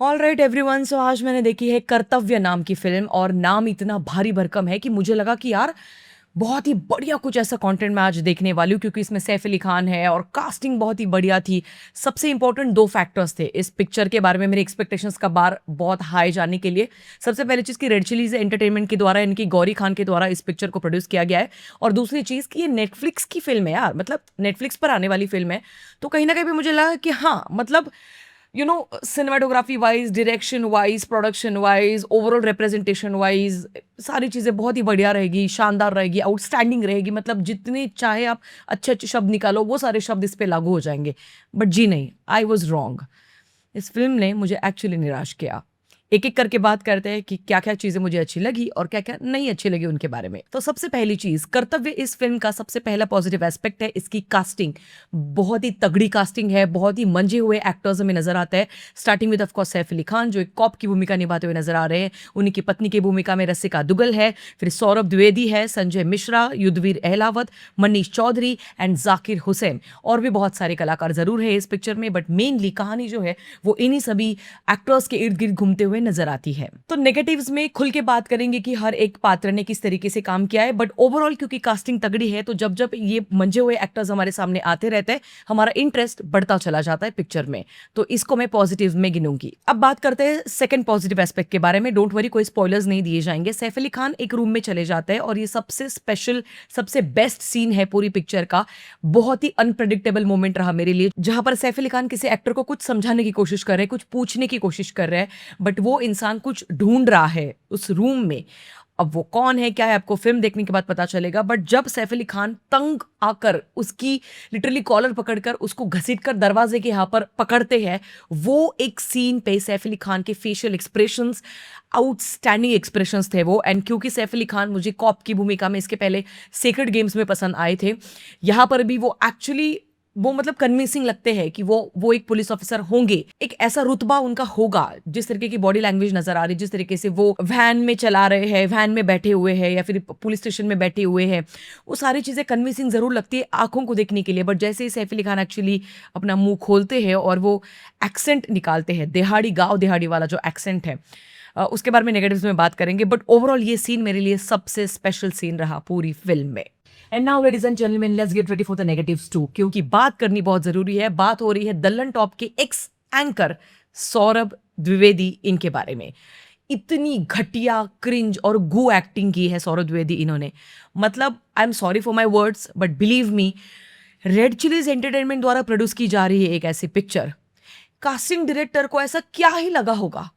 All right everyone, सो आज मैंने देखी है कर्तव्य नाम की फिल्म। और नाम इतना भारी भरकम है कि मुझे लगा कि यार बहुत ही बढ़िया कुछ ऐसा कंटेंट मैं आज देखने वाली हूँ, क्योंकि इसमें सैफ अली खान है और कास्टिंग बहुत ही बढ़िया थी। सबसे इंपॉर्टेंट दो फैक्टर्स थे इस पिक्चर के बारे में मेरे एक्सपेक्टेशंस का बार बहुत हाई जाने के लिए। सबसे पहली चीज़ कि रेड चिलीज एंटरटेनमेंट के द्वारा, इनकी गौरी खान के द्वारा इस पिक्चर को प्रोड्यूस किया गया है। और दूसरी चीज़ कि ये नेटफ्लिक्स की फिल्म है यार, मतलब नेटफ्लिक्स पर आने वाली फिल्म है। तो कहीं ना कहीं भी मुझे लगा कि हाँ, मतलब cinematography wise, direction wise, production wise, overall representation wise सारी चीज़ें बहुत ही बढ़िया रहेगी, शानदार रहेगी, आउटस्टैंडिंग रहेगी। मतलब जितने चाहे आप अच्छे अच्छे शब्द निकालो, वो सारे शब्द इस पे लागू हो जाएंगे। बट जी नहीं, आई वॉज रॉन्ग। इस फिल्म ने मुझे एक्चुअली निराश किया। एक एक करके बात करते हैं कि क्या क्या चीजें मुझे अच्छी लगी और क्या क्या नहीं अच्छी लगी उनके बारे में। तो सबसे पहली चीज, कर्तव्य इस फिल्म का सबसे पहला पॉजिटिव एस्पेक्ट है इसकी कास्टिंग। बहुत ही तगड़ी कास्टिंग है, बहुत ही मंजे हुए एक्टर्स हमें नजर आते हैं। Starting with of course Saif Ali Khan, जो एक कॉप की भूमिका निभाते हुए नजर आ रहे हैं। उन्हीं की पत्नी की भूमिका में रसिका दुगल है। फिर सौरभ द्विवेदी है, संजय मिश्रा, युद्धवीर अहलावत, मनीष चौधरी एंड जाकिर हुसैन। और भी बहुत सारे कलाकार जरूर है इस पिक्चर में, बट मेनली कहानी जो है वो इन्हीं सभी एक्टर्स के इर्द गिर्द घूमते हुए नजर आती है। तो नेगेटिव्स में खुल के बात करेंगे कि हर एक पात्र ने किस तरीके से काम किया है, बट ओवरऑल क्योंकि कास्टिंग तगड़ी है, तो जब जब ये मंजे हुए एक्टर्स हमारे सामने आते रहते हैं, हमारा इंटरेस्ट बढ़ता चला जाता है पिक्चर में। तो इसको मैं पॉजिटिव में गिनूंगी। अब बात करते हैं सेकंड पॉजिटिव एस्पेक्ट के बारे में। डोंट वरी, कोई स्पॉयलर्स नहीं दिए जाएंगे। सैफ अली खान एक रूम में चले जाते हैं और ये सबसे स्पेशल, सबसे बेस्ट सीन है पूरी पिक्चर का। बहुत ही अनप्रेडिक्टेबल मोमेंट रहा मेरे लिए, जहां पर सैफ अली खान किसी एक्टर को कुछ समझाने की कोशिश कर रहे हैं, कुछ पूछने की कोशिश कर रहे हैं, बट वो इंसान कुछ ढूंढ रहा है उस रूम में। अब वो कौन है, क्या है, आपको फिल्म देखने के बाद पता चलेगा। बट जब सैफ अली खान तंग आकर उसकी लिटरली कॉलर पकड़कर उसको घसीटकर दरवाजे के यहाँ पर पकड़ते हैं, वो एक सीन पे सैफ अली खान के फेशियल एक्सप्रेशंस, आउटस्टैंडिंग एक्सप्रेशंस थे वो। एंड क्योंकि सैफ अली खान मुझे कॉप की भूमिका में इसके पहले सेक्रेड गेम्स में पसंद आए थे, यहाँ पर भी वो एक्चुअली वो मतलब कन्विंसिंग लगते हैं कि वो एक पुलिस ऑफिसर होंगे। एक ऐसा रुतबा उनका होगा, जिस तरीके की बॉडी लैंग्वेज नजर आ रही, जिस तरीके से वो वैन में चला रहे हैं, वैन में बैठे हुए हैं या फिर पुलिस स्टेशन में बैठे हुए हैं, वो सारी चीजें कन्विंसिंग जरूर लगती है आंखों को देखने के लिए। बट जैसे ही सैफ अली खान एक्चुअली अपना मुंह खोलते हैं और वो एक्सेंट निकालते हैं, देहाड़ी गाँव देहाड़ी वाला जो एक्सेंट है, उसके बारे में नेगेटिव्स में बात करेंगे। बट ओवरऑल ये सीन मेरे लिए सबसे स्पेशल सीन रहा पूरी फिल्म में। And now ladies and gentleman, let's get ready for the negatives too, क्योंकि बात करनी बहुत जरूरी है। बात हो रही है दल्लन टॉप के एक्स एंकर सौरभ द्विवेदी, इनके बारे में। इतनी घटिया, क्रिंज और गू एक्टिंग की है सौरभ द्विवेदी इन्होंने। मतलब I am sorry for my words, but believe me, red chillies entertainment द्वारा प्रोड्यूस की जा रही है एक ऐसी पिक्चर। कास्टिंग डायरेक्टर को ऐसा क्या ही लगा होगा,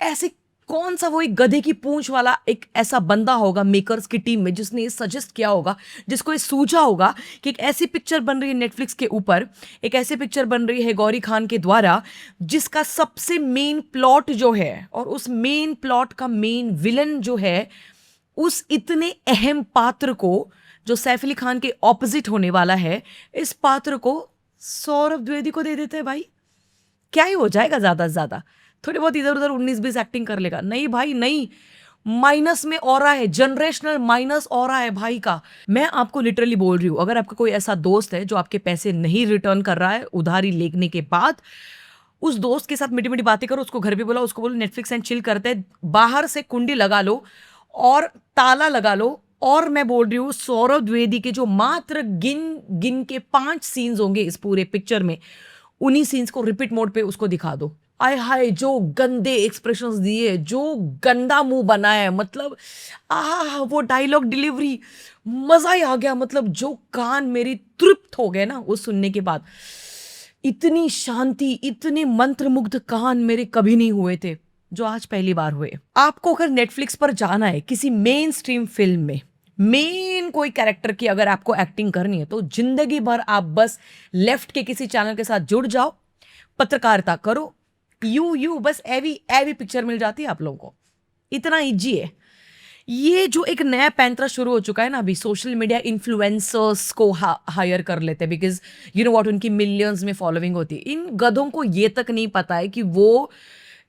ऐसे कौन सा वो एक गधे की पूंछ वाला एक ऐसा बंदा होगा मेकर्स की टीम में, जिसने ये सजेस्ट किया होगा, जिसको ये सूझा होगा कि एक ऐसी पिक्चर बन रही है नेटफ्लिक्स के ऊपर, एक ऐसी पिक्चर बन रही है गौरी खान के द्वारा, जिसका सबसे मेन प्लॉट जो है और उस मेन प्लॉट का मेन विलन जो है, उस इतने अहम पात्र को, जो सैफ अली खान के ऑपोजिट होने वाला है, इस पात्र को सौरभ द्विवेदी को दे देते हैं। भाई क्या ही हो जाएगा, ज्यादा से ज्यादा थोड़ी बहुत इधर उधर 19-20 एक्टिंग कर लेगा। नहीं भाई नहीं, माइनस में ऑरा है, जनरेशनल माइनस ऑरा है भाई का। मैं आपको लिटरली बोल रही हूं, अगर आपका कोई ऐसा दोस्त है जो आपके पैसे नहीं रिटर्न कर रहा है उधारी लेने के बाद, उस दोस्त के साथ मीठी मीठी बातें करो, उसको घर पे बुलाओ, उसको बोलो नेटफ्लिक्स एंड चिल करते हैं, बाहर से कुंडी लगा लो और ताला लगा लो। और मैं बोल रही हूँ, सौरभ द्विवेदी के जो मात्र गिन गिन के 5 सीन्स होंगे इस पूरे पिक्चर में, उन्हीं सीन्स को रिपीट मोड पे उसको दिखा दो। आय हाय, जो गंदे एक्सप्रेशंस दिए, जो गंदा मुंह बनाया है, मतलब वो डायलॉग डिलीवरी, मजा ही आ गया। मतलब जो कान मेरी तृप्त हो गए ना वो सुनने के बाद, इतनी शांति, इतने मंत्रमुग्ध कान मेरे कभी नहीं हुए थे जो आज पहली बार हुए। आपको अगर नेटफ्लिक्स पर जाना है किसी मेन स्ट्रीम फिल्म में, मेन कोई कैरेक्टर की अगर आपको एक्टिंग करनी है, तो जिंदगी भर आप बस लेफ्ट के किसी चैनल के साथ जुड़ जाओ, पत्रकारिता करो, यू बस एवी पिक्चर मिल जाती है आप लोगों को। इतना इजी है। ये जो एक नया पैंतरा शुरू हो चुका है ना अभी, सोशल मीडिया इन्फ्लुएंसर्स को हायर कर लेते हैं, बिकॉज यू नो व्हाट, उनकी मिलियंस में फॉलोइंग होती है। इन गधों को ये तक नहीं पता है कि वो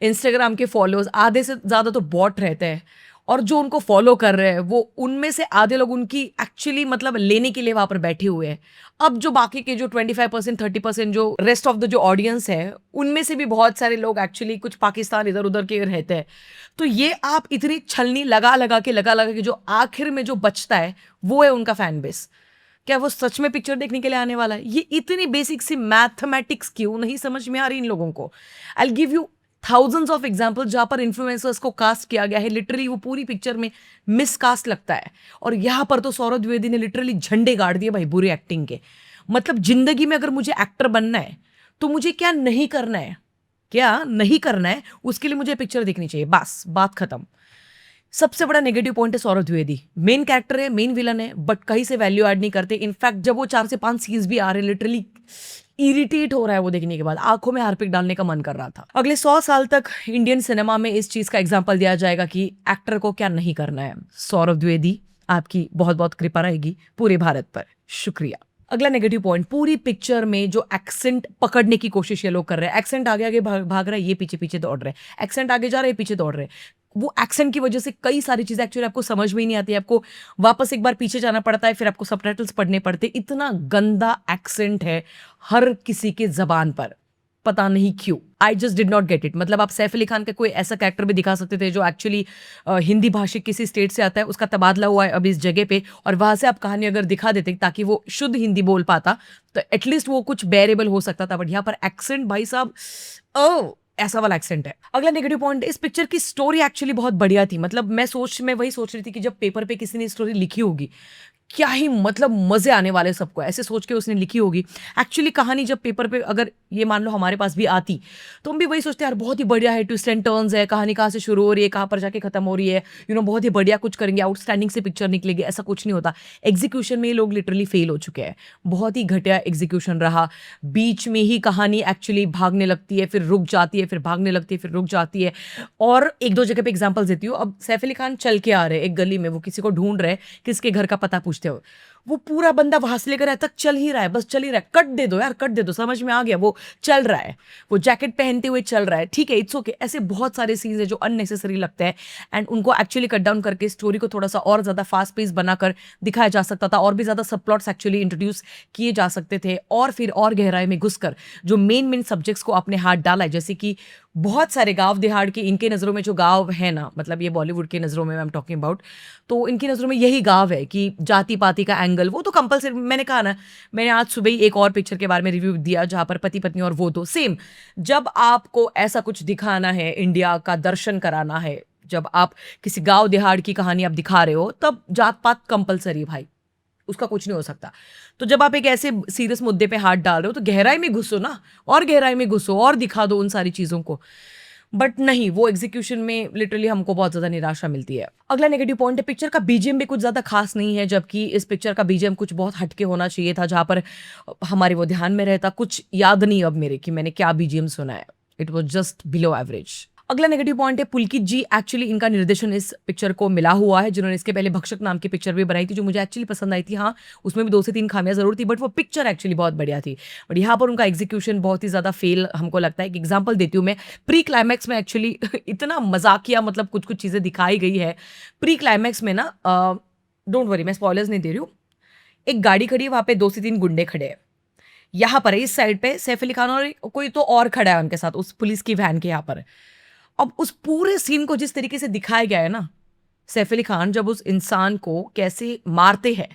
इंस्टाग्राम के फॉलोअर्स आधे से ज़्यादा तो बॉट रहते हैं, और जो उनको फॉलो कर रहे हैं वो उनमें से आधे लोग उनकी एक्चुअली मतलब लेने के लिए वहां पर बैठे हुए हैं। अब जो बाकी के जो 25% 30% जो रेस्ट ऑफ द जो ऑडियंस है उनमें से भी बहुत सारे लोग एक्चुअली कुछ पाकिस्तान इधर उधर के रहते हैं। तो ये आप इतनी छलनी लगा लगा के जो आखिर में जो बचता है वो है उनका फैन बेस। क्या वो सच में पिक्चर देखने के लिए आने वाला है? ये इतनी बेसिक सी मैथमेटिक्स क्यों नहीं समझ में आ रही इन लोगों को? I give you thousands of examples जहां पर इन्फ्लुएंसर्स को कास्ट किया गया है, लिटरली वो पूरी पिक्चर में मिसकास्ट लगता है। और यहां पर तो सौरभ द्विवेदी ने लिटरली झंडे गाड़ दिए भाई बुरी एक्टिंग के। मतलब जिंदगी में अगर मुझे एक्टर बनना है तो मुझे क्या नहीं करना है, क्या नहीं करना है, उसके लिए मुझे पिक्चर देखनी चाहिए, बस बात खत्म। सबसे बड़ा नेगेटिव पॉइंट है सौरभ द्विवेदी। मेन कैरेक्टर है, मेन विलन है, बट कहीं से वैल्यू ऐड नहीं करते। इनफैक्ट जब वो 4 से 5 सीन्स भी आ रहे हैं, लिटरली इरिटेट हो रहा है वो देखने के बाद, आंखों में हार्पिक डालने का मन कर रहा था। अगले 100 साल तक इंडियन सिनेमा में इस चीज का एग्जाम्पल दिया जाएगा कि एक्टर को क्या नहीं करना है। सौरभ द्विवेदी, आपकी बहुत बहुत कृपा रहेगी पूरे भारत पर, शुक्रिया। अगला नेगेटिव पॉइंट, पूरी पिक्चर में जो एक्सेंट पकड़ने की कोशिश ये लोग कर रहे हैं। एक्सेंट आगे आगे भाग रहा है, ये पीछे पीछे दौड़ रहे हैं, एक्सेंट आगे जा रहे हैं, पीछे दौड़ रहे हैं। वो एक्सेंट की वजह से कई सारी चीजें एक्चुअली आपको समझ में ही नहीं आती है, आपको वापस एक बार पीछे जाना पड़ता है, फिर आपको सबटाइटल्स पढ़ने पड़ते। इतना गंदा एक्सेंट है हर किसी के जबान पर, पता नहीं क्यों। I just did not get it. मतलब आप सैफ अली खान का कोई ऐसा कैरेक्टर भी दिखा सकते थे जो एक्चुअली हिंदी भाषी किसी स्टेट से आता है, उसका तबादला हुआ है अभी इस जगह पे, और वहां से आप कहानी अगर दिखा देते ताकि वो शुद्ध हिंदी बोल पाता तो एटलीस्ट वो कुछ बेरेबल हो सकता था। बट यहाँ पर एक्सेंट भाई साहब, ओ ऐसा वाला एक्सेंट है। अगला नेगेटिव पॉइंट, इस पिक्चर की स्टोरी एक्चुअली बहुत बढ़िया थी। मतलब मैं वही सोच रही थी कि जब पेपर पे किसी ने स्टोरी लिखी होगी, क्या ही मतलब मजे आने वाले सबको, ऐसे सोच के उसने लिखी होगी। एक्चुअली कहानी जब पेपर पे अगर ये मान लो हमारे पास भी आती तो हम भी वही सोचते यार बहुत ही बढ़िया है, ट्विस्ट एंड टर्न्स है, कहानी कहाँ से शुरू हो रही है, कहाँ पर जाके खत्म हो रही है, बहुत ही बढ़िया कुछ करेंगे, आउटस्टैंडिंग से पिक्चर निकलेगी। ऐसा कुछ नहीं होता। एग्जीक्यूशन में ये लोग लिटरली फेल हो चुके हैं, बहुत ही घटिया एग्जीक्यूशन रहा। बीच में ही कहानी एक्चुअली भागने लगती है, फिर रुक जाती है, फिर भागने लगती है, फिर रुक जाती है। और एक दो जगह पे एग्जाम्पल देती हूँ। अब सैफ अली खान चल के आ रहे हैं एक गली में, वो किसी को ढूंढ रहे हैं, किसके घर का पता पूछते हो, वो पूरा बंदा वहां से लेकर तक चल ही रहा है, बस चल ही रहा है। कट दे दो यार, कट दे दो, समझ में आ गया, वो चल रहा है, वो जैकेट पहनते हुए चल रहा है, ठीक है, इट्स ओके। ऐसे बहुत सारे सीन्स है जो अननेसेसरी लगते हैं एंड उनको एक्चुअली कट डाउन करके स्टोरी को थोड़ा सा और ज्यादा फास्ट पेस बनाकर दिखाया जा सकता था, और भी ज्यादा सब प्लॉट्स एक्चुअली इंट्रोड्यूस किए जा सकते थे, और फिर और गहराई में घुसकर जो मेन सब्जेक्ट्स को अपने हाथ डाला है। जैसे कि बहुत सारे गांव देहाड़ के, इनके नज़रों में जो गांव है ना, मतलब ये बॉलीवुड के नज़रों में आई एम टॉकिंग अबाउट, तो इनकी नज़रों में यही गांव है कि जाति पाति का एंगल वो तो कंपलसरी। मैंने कहा ना, मैंने आज सुबह ही एक और पिक्चर के बारे में रिव्यू दिया जहां पर पति पत्नी और वो तो सेम। जब आपको ऐसा कुछ दिखाना है, इंडिया का दर्शन कराना है, जब आप किसी गांव देहाड़ की कहानी आप दिखा रहे हो, तब जात पात कंपलसरी भाई, उसका कुछ नहीं हो सकता। तो जब आप एक ऐसे सीरियस मुद्दे पे हाथ डाल रहे हो तो गहराई में घुसो ना, और गहराई में घुसो और दिखा दो उन सारी चीजों को। बट नहीं, वो एग्जीक्यूशन में लिटरली हमको बहुत ज्यादा निराशा मिलती है। अगला नेगेटिव पॉइंट है, पिक्चर का बीजीएम भी कुछ ज्यादा खास नहीं है, जबकि इस पिक्चर का बीजीएम कुछ बहुत हटके होना चाहिए था, जहां पर हमारे वो ध्यान में रहता। कुछ याद नहीं अब मेरे कि मैंने क्या बीजीएम सुना है, it was just below average. अगला नेगेटिव पॉइंट है, पुलकित जी, एक्चुअली इनका निर्देशन इस पिक्चर को मिला हुआ है, जिन्होंने इसके पहले भक्षक नाम की पिक्चर भी बनाई थी, जो मुझे एक्चुअली पसंद आई थी। हाँ, उसमें भी 2 से 3 खामियां जरूर थी, बट वो पिक्चर एक्चुअली बहुत बढ़िया थी। बट यहाँ पर उनका एग्जीक्यूशन बहुत ही ज्यादा फेल हमको लगता है। एक एग्जाम्पल देती हूँ मैं, प्री क्लाइमैक्स में एक्चुअली इतना मजाकिया मतलब कुछ कुछ चीजें दिखाई गई है प्री क्लाइमैक्स में ना। डोंट वरी, मैं स्पॉयलर्स नहीं दे रही हूँ। एक गाड़ी खड़ी है, वहां पे 2 से 3 गुंडे खड़े हैं। यहाँ पर इस साइड पे सैफ अली खान और कोई तो और खड़ा है उनके साथ, उस पुलिस की वैन के यहाँ पर। अब उस पूरे सीन को जिस तरीके से दिखाया गया है ना, सैफ अली खान जब उस इंसान को कैसे मारते हैं,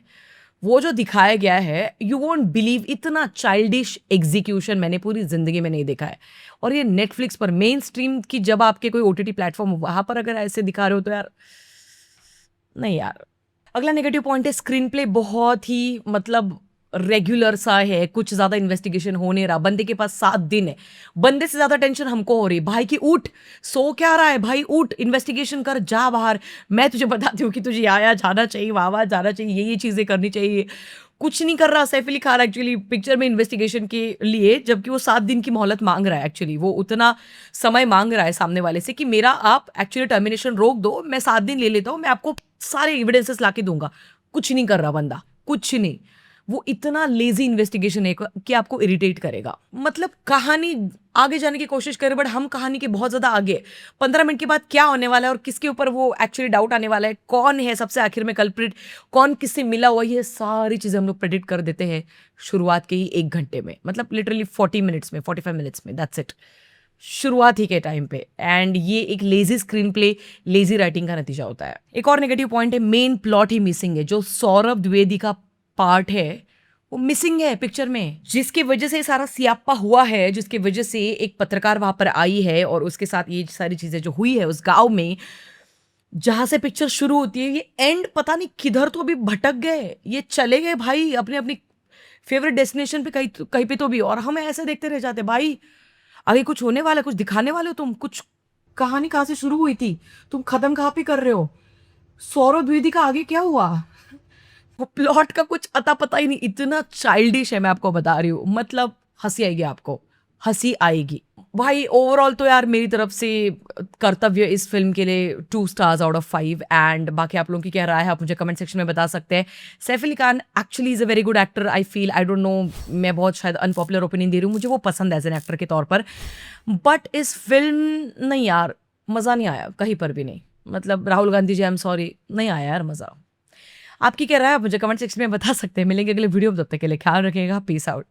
वो जो दिखाया गया है, यू वोंट बिलीव, इतना चाइल्डिश एग्जीक्यूशन मैंने पूरी जिंदगी में नहीं देखा है। और ये नेटफ्लिक्स पर मेन स्ट्रीम की, जब आपके कोई ओटीटी प्लेटफॉर्म वहां पर अगर ऐसे दिखा रहे हो तो यार नहीं यार। अगला नेगेटिव पॉइंट है, स्क्रीन प्ले बहुत ही मतलब रेगुलर सा है, कुछ ज्यादा इन्वेस्टिगेशन हो नहीं रहा। बंदे के पास 7 दिन है, बंदे से ज्यादा टेंशन हमको हो रही भाई की उठ, सो क्या रहा है भाई, उठ इन्वेस्टिगेशन कर, जा बाहर। मैं तुझे बताती हूँ कि तुझे आया जाना चाहिए, वहां जाना चाहिए, ये चीजें करनी चाहिए, कुछ नहीं कर रहा सैफ अली खान एक्चुअली पिक्चर में इन्वेस्टिगेशन के लिए, जबकि वो 7 दिन की मोहलत मांग रहा है। एक्चुअली वो उतना समय मांग रहा है सामने वाले से कि मेरा आप एक्चुअली टर्मिनेशन रोक दो, मैं 7 दिन ले लेता हूँ, मैं आपको सारे एविडेंसेस ला के दूंगा। कुछ नहीं कर रहा बंदा, कुछ नहीं। वो इतना लेजी इन्वेस्टिगेशन है कि आपको इरिटेट करेगा। मतलब कहानी आगे जाने की कोशिश करे बट हम कहानी के बहुत ज़्यादा आगे 15 मिनट के बाद क्या होने वाला है और किसके ऊपर वो एक्चुअली डाउट आने वाला है, कौन है सबसे आखिर में कल्प्रिट, कौन किससे मिला हुआ, ये सारी चीज़ें हम लोग प्रेडिक्ट कर देते हैं शुरुआत के ही 1 घंटे में, मतलब लिटरली 40 मिनट्स में, 45 मिनट्स में, दैट्स इट, शुरुआत ही के टाइम पे। एंड ये एक lazy screen play, lazy writing का नतीजा होता है। एक और नेगेटिव पॉइंट है, मेन प्लॉट ही मिसिंग है। जो सौरभ द्विवेदी का पार्ट है वो मिसिंग है पिक्चर में, जिसकी वजह से सारा सियाप्पा हुआ है, जिसकी वजह से एक पत्रकार वहां पर आई है और उसके साथ ये सारी चीजें जो हुई है उस गांव में जहां से पिक्चर शुरू होती है, ये एंड पता नहीं किधर तो अभी भटक गए, ये चले गए भाई अपने अपनी फेवरेट डेस्टिनेशन पे, कहीं कहीं पे तो भी, और हम ऐसे देखते रह जाते भाई। आगे कुछ होने वाला है, कुछ दिखाने वाले हो तुम, कुछ कहानी कहाँ से शुरू हुई थी, तुम खत्म कहाँ पे कर रहे हो, सौरभ द्विवेदी का आगे क्या हुआ, वो प्लॉट का कुछ अता पता ही नहीं, इतना चाइल्डिश है, मैं आपको बता रही हूँ। मतलब हंसी आएगी आपको, हंसी आएगी भाई। ओवरऑल तो यार मेरी तरफ से कर्तव्य इस फिल्म के लिए 2 stars out of 5। एंड बाकी आप लोगों की क्या राय है आप मुझे कमेंट सेक्शन में बता सकते हैं। Saif Ali Khan actually is a very good actor, I feel, I don't know, मैं बहुत शायद अनपॉपुलर ओपिनियन दे रही हूँ, मुझे वो पसंद है एज एन एक्टर के तौर पर, बट इस फिल्म नहीं यार, मज़ा नहीं आया कहीं पर भी नहीं। मतलब Rahul Gandhi ji, I am sorry, नहीं आया यार मज़ा। आपकी क्या राय है आप मुझे कमेंट सेक्शन में बता सकते हैं। मिलेंगे अगले वीडियो में, तब तक के लिए ख्याल रखिएगा, पीस आउट।